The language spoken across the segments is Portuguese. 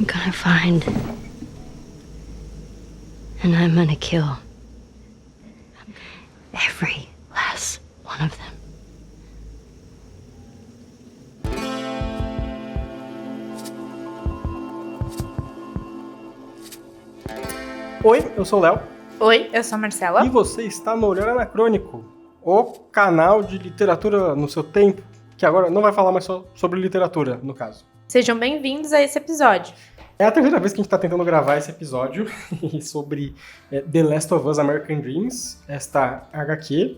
I'm gonna find. And I'm gonna kill. Every last one of them. Oi, eu sou o Léo. Oi, eu sou a Marcela. E você está no Olhar Anacrônico, o canal de literatura no seu tempo, que agora não vai falar mais só sobre literatura, no caso. Sejam bem-vindos a esse episódio. É a terceira vez que a gente está tentando gravar esse episódio sobre The Last of Us American Dreams, esta HQ,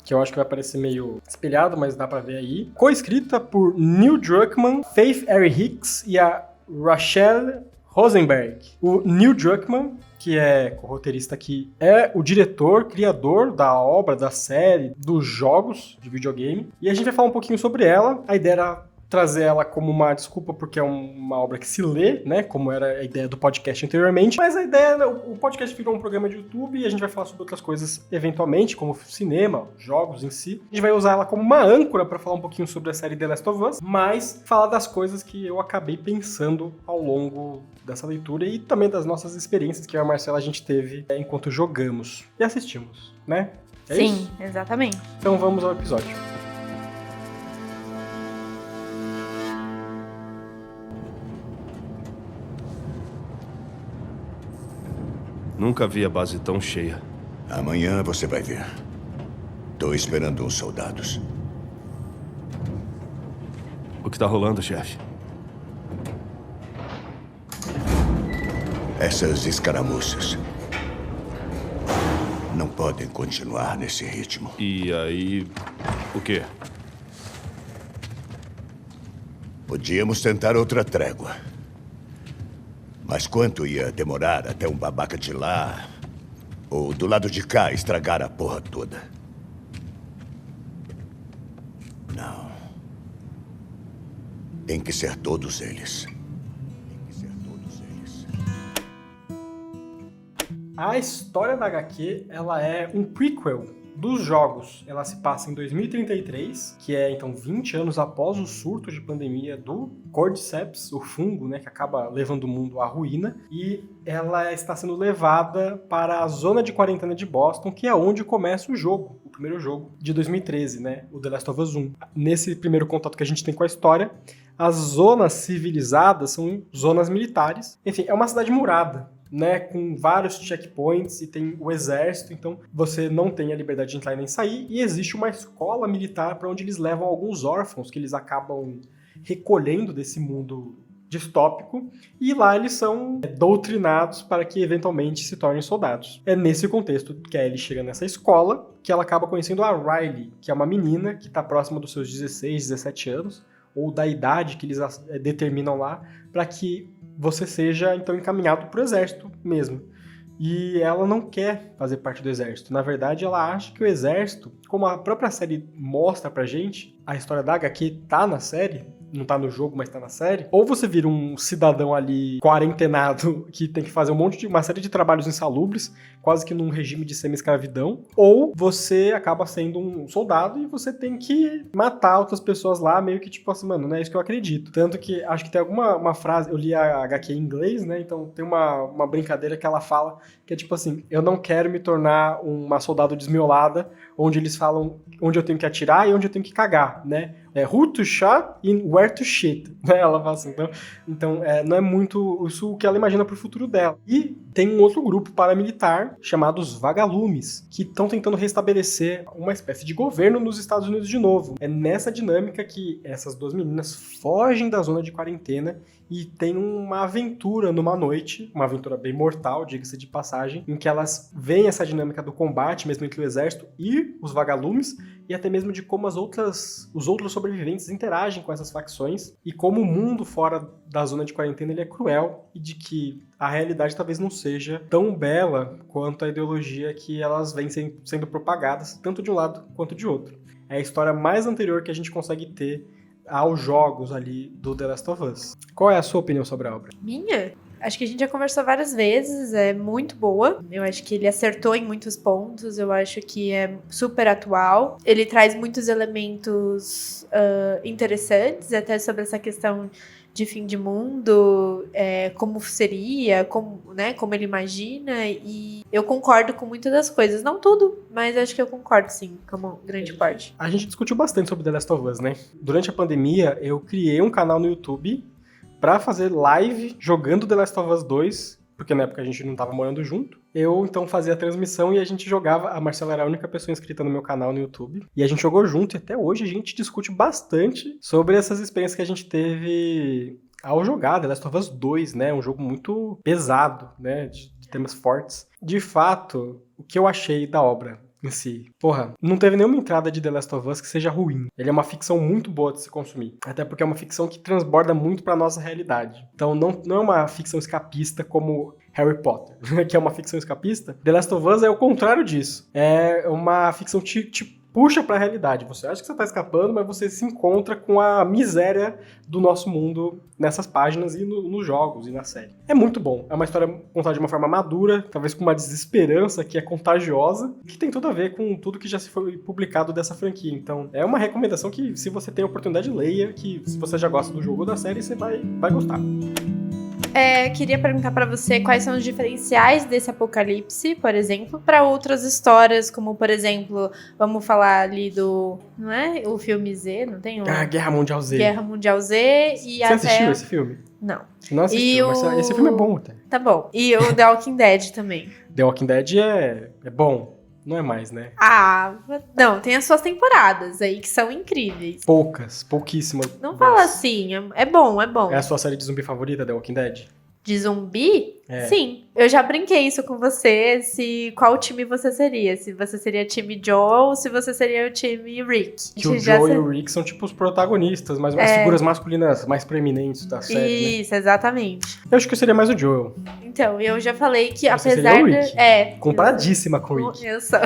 que eu acho que vai parecer meio espelhado, mas dá pra ver aí. Co-escrita por Neil Druckmann, Faith Ari Hicks e a Rachel Rosenberg. O Neil Druckmann, que é co-roteirista aqui, é o diretor, criador da obra, da série, dos jogos de videogame. E a gente vai falar um pouquinho sobre ela. A ideia era trazer ela como uma desculpa porque é uma obra que se lê, né, como era a ideia do podcast anteriormente, mas a ideia, o podcast virou um programa de YouTube e a gente vai falar sobre outras coisas eventualmente, como cinema, jogos em si. A gente vai usar ela como uma âncora para falar um pouquinho sobre a série The Last of Us, mas falar das coisas que eu acabei pensando ao longo dessa leitura e também das nossas experiências que eu e a Marcela a gente teve enquanto jogamos e assistimos, né? É Sim, isso? exatamente. Então vamos ao episódio. Nunca vi a base tão cheia. Amanhã você vai ver. Tô esperando uns soldados. O que tá rolando, chefe? Essas escaramuças não podem continuar nesse ritmo. E aí... o quê? Podíamos tentar outra trégua. Mas quanto ia demorar até um babaca de lá ou do lado de cá estragar a porra toda? Não. Tem que ser todos eles. A história da HQ, ela é um prequel dos jogos. Ela se passa em 2033, que é, então, 20 anos após o surto de pandemia do Cordyceps, o fungo, né, que acaba levando o mundo à ruína, e ela está sendo levada para a zona de quarentena de Boston, que é onde começa o jogo, o primeiro jogo de 2013, né, o The Last of Us 1. Nesse primeiro contato que a gente tem com a história, as zonas civilizadas são zonas militares. Enfim, é uma cidade murada, né, com vários checkpoints e tem o exército, então você não tem a liberdade de entrar e nem sair, e existe uma escola militar para onde eles levam alguns órfãos que eles acabam recolhendo desse mundo distópico, e lá eles são doutrinados para que eventualmente se tornem soldados. É nesse contexto que a Ellie chega nessa escola, que ela acaba conhecendo a Riley, que é uma menina que está próxima dos seus 16, 17 anos, ou da idade que eles determinam lá, para que você seja, então, encaminhado para o exército mesmo. E ela não quer fazer parte do exército. Na verdade, ela acha que o exército, como a própria série mostra pra gente, a história da HQ tá na série, não tá no jogo, mas tá na série, ou você vira um cidadão ali quarentenado que tem que fazer uma série de trabalhos insalubres, quase que num regime de semi-escravidão, ou você acaba sendo um soldado e você tem que matar outras pessoas lá, meio que tipo assim, mano, não é isso que eu acredito. Tanto que acho que tem uma frase, eu li a HQ em inglês, né, então tem uma brincadeira que ela fala, que é tipo assim, eu não quero me tornar uma soldado desmiolada, onde eles falam onde eu tenho que atirar e onde eu tenho que cagar, né? Who to shot and where to shit, né? Ela fala assim, então não é muito isso que ela imagina pro futuro dela. E tem um outro grupo paramilitar chamado os Vagalumes, que estão tentando restabelecer uma espécie de governo nos Estados Unidos de novo. É nessa dinâmica que essas duas meninas fogem da zona de quarentena e tem uma aventura numa noite, uma aventura bem mortal, diga-se de passagem, em que elas veem essa dinâmica do combate, mesmo entre o exército e os vagalumes, e até mesmo de como os outros sobreviventes interagem com essas facções, e como o mundo fora da zona de quarentena ele é cruel, e de que a realidade talvez não seja tão bela quanto a ideologia que elas vêm sendo propagadas, tanto de um lado quanto de outro. É a história mais anterior que a gente consegue ter aos jogos ali do The Last of Us. Qual é a sua opinião sobre a obra? Minha? Acho que a gente já conversou várias vezes, é muito boa. Eu acho que ele acertou em muitos pontos, eu acho que é super atual. Ele traz muitos elementos interessantes, até sobre essa questão de fim de mundo, como seria, como ele imagina, e eu concordo com muitas das coisas. Não tudo, mas acho que eu concordo, sim, com uma grande parte. A gente discutiu bastante sobre The Last of Us, né? Durante a pandemia, eu criei um canal no YouTube pra fazer live jogando The Last of Us 2, porque na época a gente não tava morando junto. Eu, então, fazia a transmissão e a gente jogava. A Marcela era a única pessoa inscrita no meu canal no YouTube. E a gente jogou junto e até hoje a gente discute bastante sobre essas experiências que a gente teve ao jogar The Last of Us 2, né? Um jogo muito pesado, né? De temas fortes. De fato, o que eu achei da obra em si. Porra, não teve nenhuma entrada de The Last of Us que seja ruim. Ele é uma ficção muito boa de se consumir. Até porque é uma ficção que transborda muito pra nossa realidade. Então não é uma ficção escapista como Harry Potter, que é uma ficção escapista. The Last of Us é o contrário disso. É uma ficção que te puxa pra realidade. Você acha que você tá escapando, mas você se encontra com a miséria do nosso mundo nessas páginas e nos jogos e na série. É muito bom. É uma história contada de uma forma madura, talvez com uma desesperança que é contagiosa, que tem tudo a ver com tudo que já se foi publicado dessa franquia. Então, é uma recomendação que, se você tem a oportunidade, leia, que se você já gosta do jogo ou da série, você vai gostar. Queria perguntar pra você quais são os diferenciais desse apocalipse, por exemplo, pra outras histórias, como, por exemplo, vamos falar ali do, não é? O filme Z, não tem? Guerra Mundial Z. Guerra Mundial Z e Você até... assistiu esse filme? Não. Não assistiu, mas esse filme é bom até. Tá bom. E o The Walking Dead também. The Walking Dead é bom. Não é mais, né? Não, tem as suas temporadas aí que são incríveis. Pouquíssimas. Não fala assim, é bom, é bom. É a sua série de zumbi favorita, The Walking Dead? De zumbi? É. Sim. Eu já brinquei isso com você, qual time você seria. Se você seria time Joel ou se você seria o time Rick. Que o Joel e o Rick são tipo os protagonistas, mas as figuras masculinas mais preeminentes da série, Isso, exatamente. né? Eu acho que eu seria mais o Joel. Então, eu já falei que Você apesar seria o de... Rick. Comparadíssima com o Rick. Eu sou.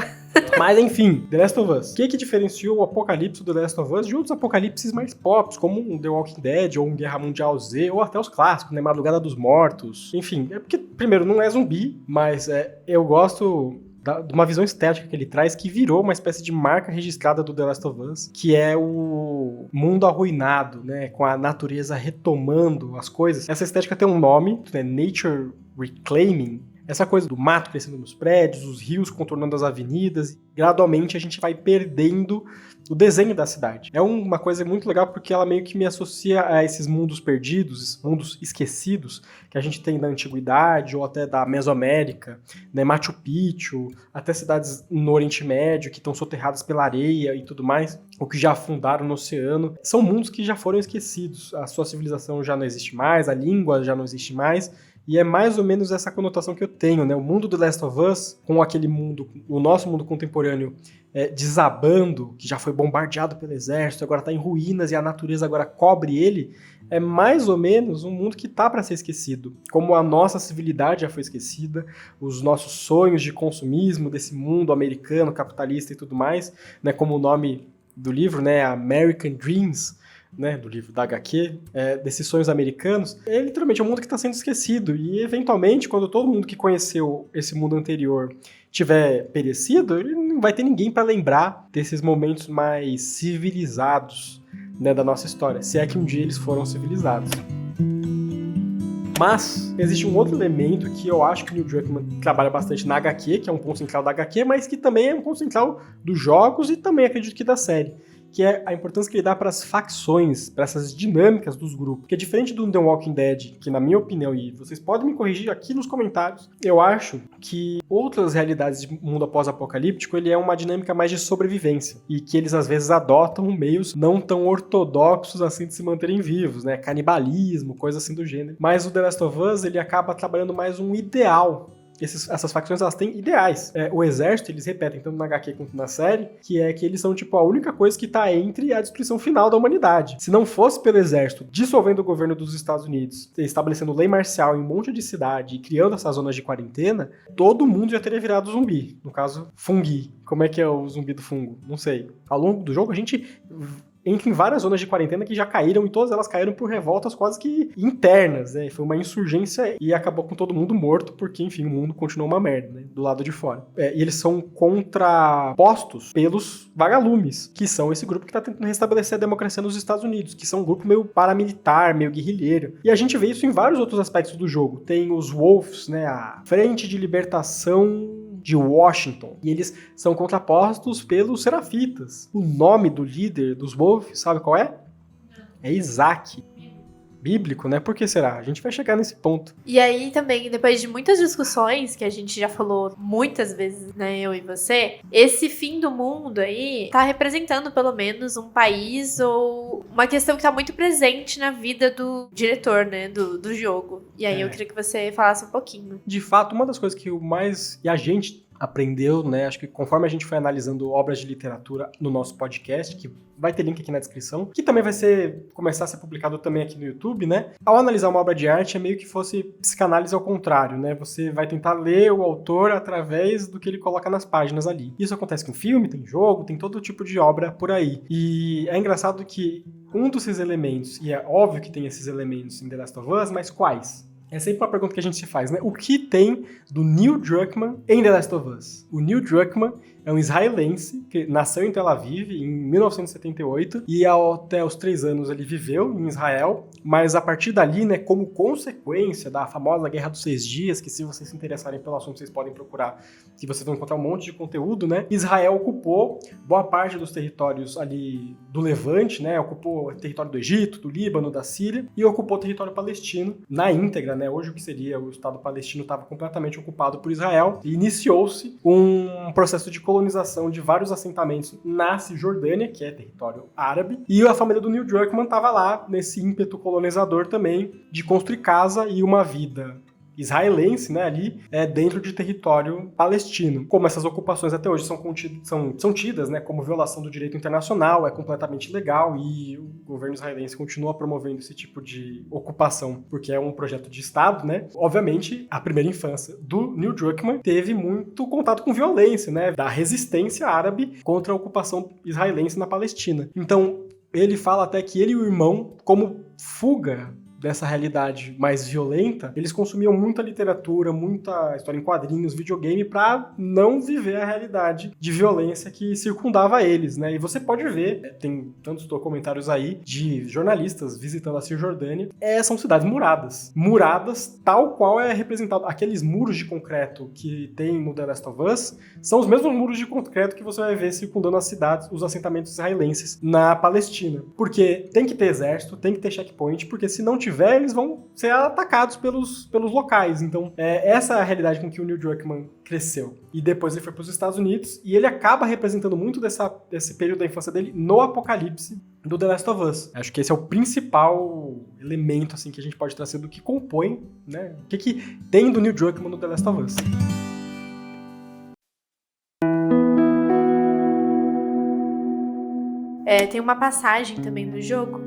Mas enfim, The Last of Us. O que diferenciou o apocalipse do The Last of Us de outros apocalipses mais pop, como um The Walking Dead, ou um Guerra Mundial Z, ou até os clássicos, né? Madrugada dos Mortos. Enfim, é porque, primeiro, não é zumbi, mas eu gosto de uma visão estética que ele traz, que virou uma espécie de marca registrada do The Last of Us, que é o mundo arruinado, né? Com a natureza retomando as coisas. Essa estética tem um nome, né? Nature Reclaiming. Essa coisa do mato crescendo nos prédios, os rios contornando as avenidas, gradualmente a gente vai perdendo o desenho da cidade. É uma coisa muito legal porque ela meio que me associa a esses mundos perdidos, mundos esquecidos, que a gente tem da Antiguidade ou até da Mesoamérica, né, Machu Picchu, até cidades no Oriente Médio que estão soterradas pela areia e tudo mais, ou que já afundaram no oceano. São mundos que já foram esquecidos, a sua civilização já não existe mais, a língua já não existe mais. E é mais ou menos essa conotação que eu tenho, né? O mundo do Last of Us, com aquele mundo, o nosso mundo contemporâneo, desabando, que já foi bombardeado pelo exército, agora está em ruínas e a natureza agora cobre ele, é mais ou menos um mundo que tá para ser esquecido. Como a nossa civilidade já foi esquecida, os nossos sonhos de consumismo desse mundo americano, capitalista e tudo mais, né? Como o nome do livro, né? American Dreams, né, do livro da HQ, desses sonhos americanos, literalmente é um mundo que está sendo esquecido. E, eventualmente, quando todo mundo que conheceu esse mundo anterior tiver perecido, ele não vai ter ninguém para lembrar desses momentos mais civilizados, né, da nossa história, se é que um dia eles foram civilizados. Mas existe um outro elemento que eu acho que o Neil Druckmann trabalha bastante na HQ, que é um ponto central da HQ, mas que também é um ponto central dos jogos e também acredito que da série, que é a importância que ele dá para as facções, para essas dinâmicas dos grupos. Que é diferente do The Walking Dead, que na minha opinião, e vocês podem me corrigir aqui nos comentários, eu acho que outras realidades de mundo após-apocalíptico, ele é uma dinâmica mais de sobrevivência, e que eles às vezes adotam meios não tão ortodoxos assim de se manterem vivos, né? Canibalismo, coisa assim do gênero. Mas o The Last of Us, ele acaba trabalhando mais um ideal. Essas facções, elas têm ideais. O exército, eles repetem, tanto na HQ quanto na série, que é que eles são, tipo, a única coisa que tá entre a destruição final da humanidade. Se não fosse pelo exército dissolvendo o governo dos Estados Unidos, estabelecendo lei marcial em um monte de cidade e criando essas zonas de quarentena, todo mundo já teria virado zumbi. No caso, fungi. Como é que é o zumbi do fungo? Não sei. Ao longo do jogo, a gente entra em várias zonas de quarentena que já caíram, e todas elas caíram por revoltas quase que internas, né? Foi uma insurgência e acabou com todo mundo morto, porque, enfim, o mundo continuou uma merda, né? Do lado de fora. E eles são contrapostos pelos vagalumes, que são esse grupo que tá tentando restabelecer a democracia nos Estados Unidos, que são um grupo meio paramilitar, meio guerrilheiro. E a gente vê isso em vários outros aspectos do jogo. Tem os Wolves, né? A Frente de Libertação de Washington. E eles são contrapostos pelos Serafitas. O nome do líder dos Wolves, sabe qual é? É Isaac. Bíblico, né? Por que será? A gente vai chegar nesse ponto. E aí também, depois de muitas discussões, que a gente já falou muitas vezes, né, eu e você, esse fim do mundo aí tá representando pelo menos um país ou uma questão que tá muito presente na vida do diretor, né, do jogo. E aí eu queria que você falasse um pouquinho. De fato, uma das coisas que e a gente aprendeu, né, acho que conforme a gente foi analisando obras de literatura no nosso podcast, que vai ter link aqui na descrição, que também vai começar a ser publicado também aqui no YouTube, né? Ao analisar uma obra de arte é meio que fosse psicanálise ao contrário, né? Você vai tentar ler o autor através do que ele coloca nas páginas ali. Isso acontece com filme, tem jogo, tem todo tipo de obra por aí. E é engraçado que um desses elementos, e é óbvio que tem esses elementos em The Last of Us, mas quais? É sempre uma pergunta que a gente se faz, né? O que tem do Neil Druckmann em The Last of Us? O Neil Druckmann é um israelense que nasceu em Tel Aviv em 1978 e até os 3 anos ele viveu em Israel, mas a partir dali, né, como consequência da famosa Guerra dos 6 Dias, que se vocês se interessarem pelo assunto vocês podem procurar, que vocês vão encontrar um monte de conteúdo, né? Israel ocupou boa parte dos territórios ali do Levante, né? Ocupou o território do Egito, do Líbano, da Síria e ocupou o território palestino na íntegra, né? Hoje o que seria o Estado palestino estava completamente ocupado por Israel e iniciou-se um processo de colonização de vários assentamentos na Cisjordânia, que é território árabe, e a família do Neil Druckmann estava lá nesse ímpeto colonizador também de construir casa e uma vida israelense, né, ali dentro de território palestino. Como essas ocupações até hoje são tidas, né, como violação do direito internacional, é completamente ilegal e o governo israelense continua promovendo esse tipo de ocupação porque é um projeto de Estado, né? Obviamente, a primeira infância do Neil Druckmann teve muito contato com violência, né, da resistência árabe contra a ocupação israelense na Palestina. Então, ele fala até que ele e o irmão, como fuga dessa realidade mais violenta, eles consumiam muita literatura, muita história em quadrinhos, videogame, para não viver a realidade de violência que circundava eles, né? E você pode ver, tem tantos documentários aí de jornalistas visitando a Cisjordânia, são cidades muradas. Muradas tal qual é representado. Aqueles muros de concreto que tem no The Last of Us são os mesmos muros de concreto que você vai ver circundando as cidades, os assentamentos israelenses na Palestina. Porque tem que ter exército, tem que ter checkpoint, porque se não tiver, eles vão ser atacados pelos locais. Então, essa é a realidade com que o Neil Druckmann cresceu. E depois ele foi para os Estados Unidos e ele acaba representando muito desse período da infância dele no Apocalipse do The Last of Us. Acho que esse é o principal elemento assim, que a gente pode trazer do que compõe, né? O que tem do Neil Druckmann no The Last of Us. Tem uma passagem também no jogo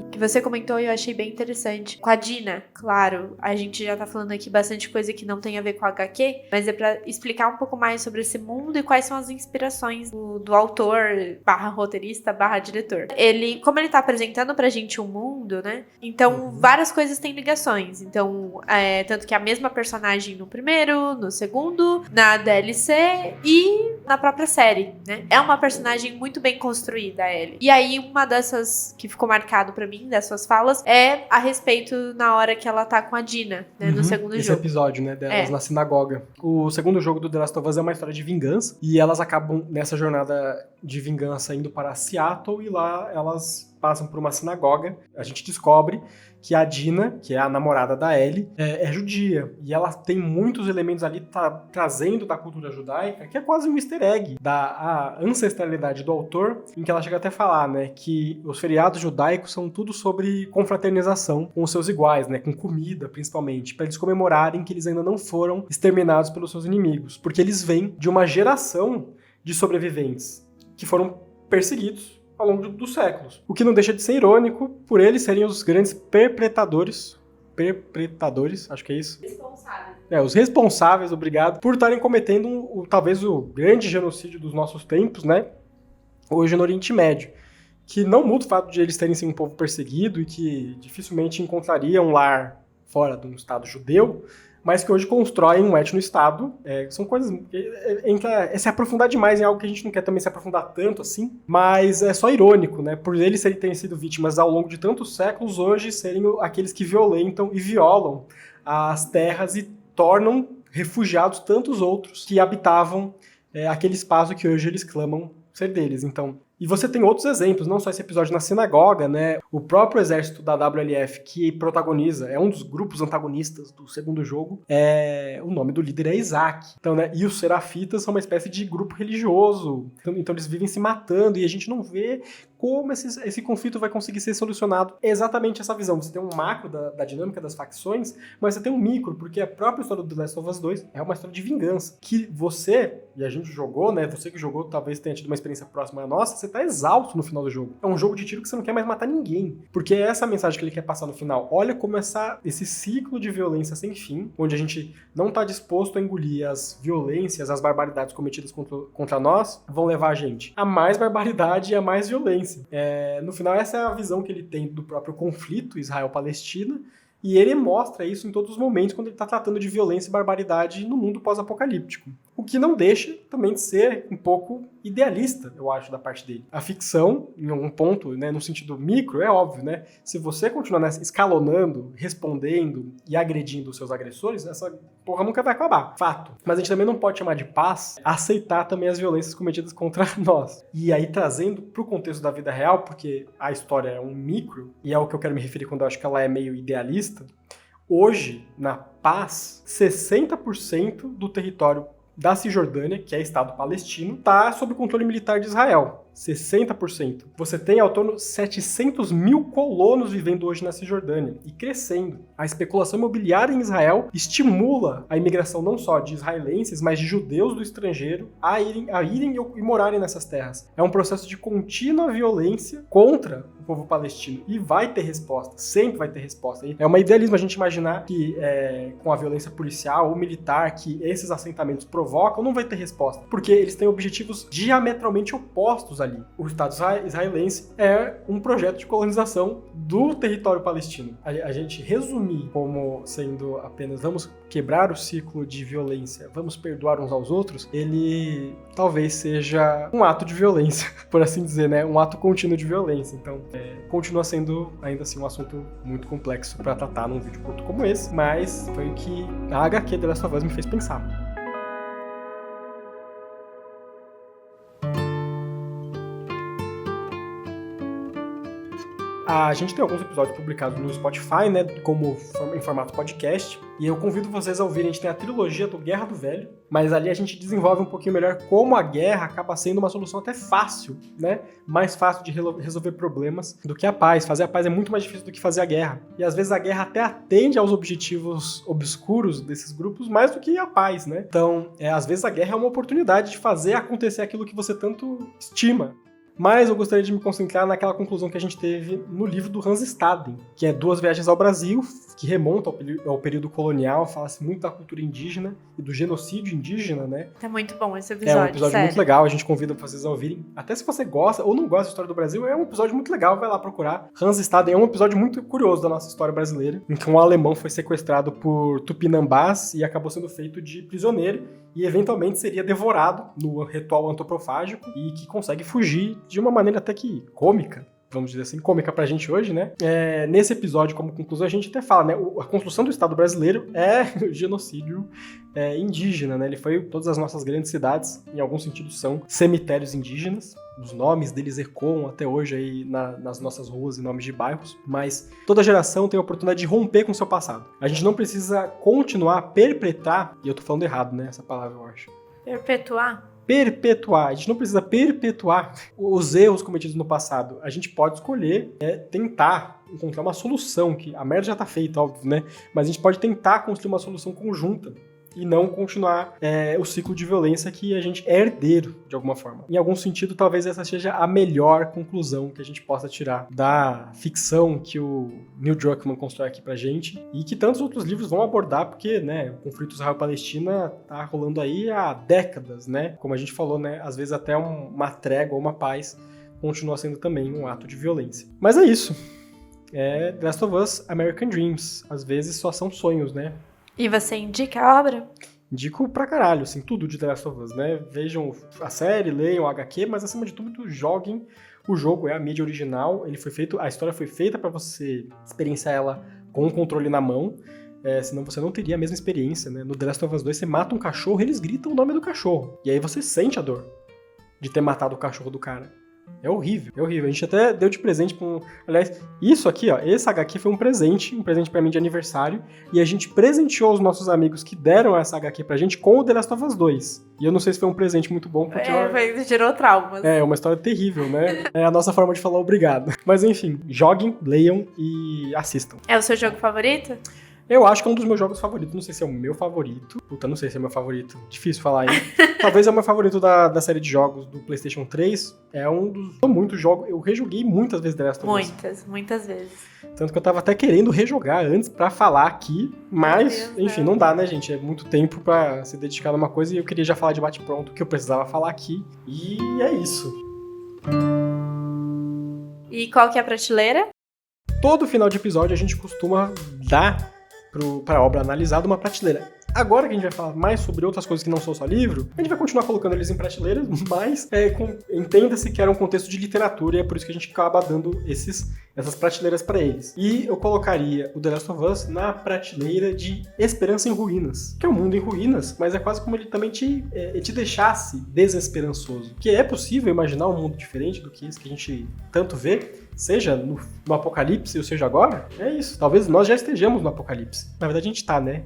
que você comentou e eu achei bem interessante. Com a Dina, claro, a gente já tá falando aqui bastante coisa que não tem a ver com a HQ, mas é pra explicar um pouco mais sobre esse mundo e quais são as inspirações do autor, /roteirista, /diretor. Como ele tá apresentando pra gente um mundo, né? Então, várias coisas têm ligações. Então, tanto que a mesma personagem no primeiro, no segundo, na DLC e na própria série, né? É uma personagem muito bem construída, a Ellie. E aí, uma dessas que ficou marcado pra mim, dessas falas, é a respeito na hora que ela tá com a Dina, né, no segundo esse jogo. Episódio, né, delas na sinagoga. O segundo jogo do The Last of Us é uma história de vingança, e elas acabam nessa jornada de vingança indo para Seattle, e lá elas passam por uma sinagoga. A gente descobre que a Dina, que é a namorada da Ellie, é judia. E ela tem muitos elementos ali trazendo da cultura judaica, que é quase um easter egg da ancestralidade do autor, em que ela chega até a falar, né, que os feriados judaicos são tudo sobre confraternização com os seus iguais, né, com comida, principalmente, para eles comemorarem que eles ainda não foram exterminados pelos seus inimigos, porque eles vêm de uma geração de sobreviventes que foram perseguidos ao longo dos séculos. O que não deixa de ser irônico por eles serem os grandes perpetradores, acho que é isso. Responsáveis. Os responsáveis, obrigado, por estarem cometendo talvez o grande genocídio dos nossos tempos, né? Hoje no Oriente Médio. que não muda o fato de eles terem sido um povo perseguido e que dificilmente encontraria um lar fora de um Estado judeu, mas que hoje constroem um etno-estado. São coisas... É se aprofundar demais em algo que a gente não quer também se aprofundar tanto assim, mas é só irônico, né? Por eles terem sido vítimas ao longo de tantos séculos, hoje serem aqueles que violentam e violam as terras e tornam refugiados tantos outros que habitavam aquele espaço que hoje eles clamam ser deles. Então, e você tem outros exemplos, não só esse episódio na sinagoga, né? O próprio exército da WLF que protagoniza, é um dos grupos antagonistas do segundo jogo, o nome do líder é Isaac. Então, né? E os serafitas são uma espécie de grupo religioso. Então eles vivem se matando e a gente não vê como esse conflito vai conseguir ser solucionado. É exatamente essa visão. Você tem um macro da dinâmica das facções, mas você tem um micro, porque a própria história do The Last of Us 2 é uma história de vingança. Que você, e a gente jogou, né? Você que jogou talvez tenha tido uma experiência próxima à nossa, você tá exausto no final do jogo. É um jogo de tiro que você não quer mais matar ninguém. Porque é essa a mensagem que ele quer passar no final. Olha como esse ciclo de violência sem fim, onde a gente não tá disposto a engolir as violências, as barbaridades cometidas contra nós, vão levar a gente a mais barbaridade e a mais violência. No final, essa é a visão que ele tem do próprio conflito Israel-Palestina, e ele mostra isso em todos os momentos quando ele está tratando de violência e barbaridade no mundo pós-apocalíptico. O que não deixa também de ser um pouco idealista, eu acho, da parte dele. A ficção, em algum ponto, né, no sentido micro, é óbvio, né? Se você continuar escalonando, respondendo e agredindo os seus agressores, essa porra nunca vai acabar. Fato. Mas a gente também não pode chamar de paz aceitar também as violências cometidas contra nós. E aí, trazendo pro contexto da vida real, porque a história é um micro, e é o que eu quero me referir quando eu acho que ela é meio idealista, hoje, na paz, 60% do território da Cisjordânia, que é Estado palestino, está sob o controle militar de Israel. 60%. Você tem ao torno 700 mil colonos vivendo hoje na Cisjordânia e crescendo. A especulação imobiliária em Israel estimula a imigração não só de israelenses, mas de judeus do estrangeiro a irem e morarem nessas terras. É um processo de contínua violência contra o povo palestino. E vai ter resposta, sempre vai ter resposta. É um idealismo a gente imaginar que com a violência policial ou militar que esses assentamentos provocam, não vai ter resposta. Porque eles têm objetivos diametralmente opostos ali. O Estado israelense é um projeto de colonização do território palestino. A gente resumir como sendo apenas vamos quebrar o ciclo de violência, vamos perdoar uns aos outros, ele talvez seja um ato de violência, por assim dizer, né? Um ato contínuo de violência. Então, continua sendo ainda assim um assunto muito complexo para tratar num vídeo curto como esse, mas foi o que a HQ The Last of Us me fez pensar. A gente tem alguns episódios publicados no Spotify, né, como em formato podcast, e eu convido vocês a ouvirem. A gente tem a trilogia do Guerra do Velho, mas ali a gente desenvolve um pouquinho melhor como a guerra acaba sendo uma solução até fácil, né, mais fácil de resolver problemas do que a paz. Fazer a paz é muito mais difícil do que fazer a guerra, e às vezes a guerra até atende aos objetivos obscuros desses grupos mais do que a paz, né. Então, às vezes a guerra é uma oportunidade de fazer acontecer aquilo que você tanto estima. Mas eu gostaria de me concentrar naquela conclusão que a gente teve no livro do Hans Staden, que é Duas Viagens ao Brasil, que remonta ao período colonial, fala-se muito da cultura indígena e do genocídio indígena, né? Tá muito bom esse episódio, é um episódio sério. Muito legal, a gente convida vocês a ouvirem. Até se você gosta ou não gosta da história do Brasil, é um episódio muito legal, vai lá procurar. Hans Staden é um episódio muito curioso da nossa história brasileira, em que um alemão foi sequestrado por tupinambás e acabou sendo feito de prisioneiro e eventualmente seria devorado no ritual antroposfágico e que consegue fugir de uma maneira até que cômica, vamos dizer assim, cômica pra gente hoje, né? Nesse episódio, como conclusão, a gente até fala, né? A construção do Estado brasileiro é genocídio indígena, né? Ele foi todas as nossas grandes cidades, em algum sentido, são cemitérios indígenas. Os nomes deles ecoam até hoje aí nas nossas ruas e nomes de bairros, mas toda geração tem a oportunidade de romper com o seu passado. A gente não precisa continuar a perpetrar, e eu tô falando errado, né? Essa palavra, eu acho. Perpetuar. A gente não precisa perpetuar os erros cometidos no passado. A gente pode escolher tentar encontrar uma solução, que a merda já tá feita, óbvio, né? Mas a gente pode tentar construir uma solução conjunta e não continuar o ciclo de violência que a gente é herdeiro, de alguma forma. Em algum sentido, talvez essa seja a melhor conclusão que a gente possa tirar da ficção que o Neil Druckmann constrói aqui pra gente e que tantos outros livros vão abordar, porque, né, o conflito Israel-Palestina tá rolando aí há décadas, né? Como a gente falou, né, às vezes até uma trégua ou uma paz continua sendo também um ato de violência. Mas é isso. É The Last of Us American Dreams. Às vezes só são sonhos, né? E você indica a obra? Indico pra caralho, assim, tudo de The Last of Us, né? Vejam a série, leiam o HQ, mas acima de tudo, joguem o jogo. É a mídia original, a história foi feita pra você experienciar ela com o controle na mão, senão você não teria a mesma experiência, né? No The Last of Us 2, você mata um cachorro e eles gritam o nome do cachorro. E aí você sente a dor de ter matado o cachorro do cara. É horrível, é horrível. A gente até deu de presente pra um... Aliás, isso aqui, ó, esse HQ foi um presente pra mim de aniversário, e a gente presenteou os nossos amigos que deram essa HQ pra gente com o The Last of Us 2. E eu não sei se foi um presente muito bom, porque... Gerou traumas. É uma história terrível, né? É a nossa forma de falar obrigado. Mas enfim, joguem, leiam e assistam. É o seu jogo favorito? Eu acho que é um dos meus jogos favoritos. Não sei se é o meu favorito. Puta, não sei se é o meu favorito. Difícil falar aí. Talvez é o meu favorito da série de jogos do PlayStation 3. É um dos muitos jogos. Eu rejoguei muitas vezes The Last of Us. Muitas vezes. Tanto que eu tava até querendo rejogar antes pra falar aqui. Mas, enfim, não dá, né, gente? É muito tempo pra se dedicar a uma coisa. E eu queria já falar de bate-pronto que eu precisava falar aqui. E é isso. E qual que é a prateleira? Todo final de episódio a gente costuma dar para a obra analisada uma prateleira. Agora que a gente vai falar mais sobre outras coisas que não são só livro, a gente vai continuar colocando eles em prateleiras, mas entenda-se que era um contexto de literatura e é por isso que a gente acaba dando essas prateleiras para eles. E eu colocaria o The Last of Us na prateleira de Esperança em Ruínas, que é um mundo em ruínas, mas é quase como ele também te deixasse desesperançoso. Que é possível imaginar um mundo diferente do que esse que a gente tanto vê, seja no apocalipse ou seja agora. É isso, talvez nós já estejamos no apocalipse. Na verdade a gente tá, né?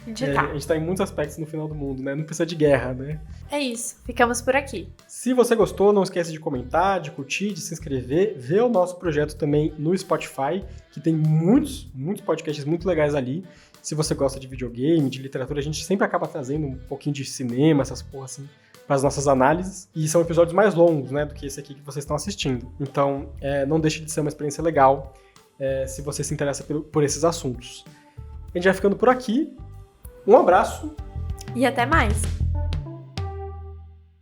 A gente tá em muitos aspectos no final do mundo, né? Não precisa de guerra, né? É isso, ficamos por aqui. Se você gostou, não esquece de comentar, de curtir, de se inscrever, ver o nosso projeto também no Spotify, que tem muitos podcasts muito legais ali. Se você gosta de videogame, de literatura, a gente sempre acaba trazendo um pouquinho de cinema, essas porra assim, para as nossas análises. E são episódios mais longos, né, do que esse aqui que vocês estão assistindo. Então, não deixe de ser uma experiência legal se você se interessa por esses assuntos. A gente vai ficando por aqui. Um abraço. E até mais.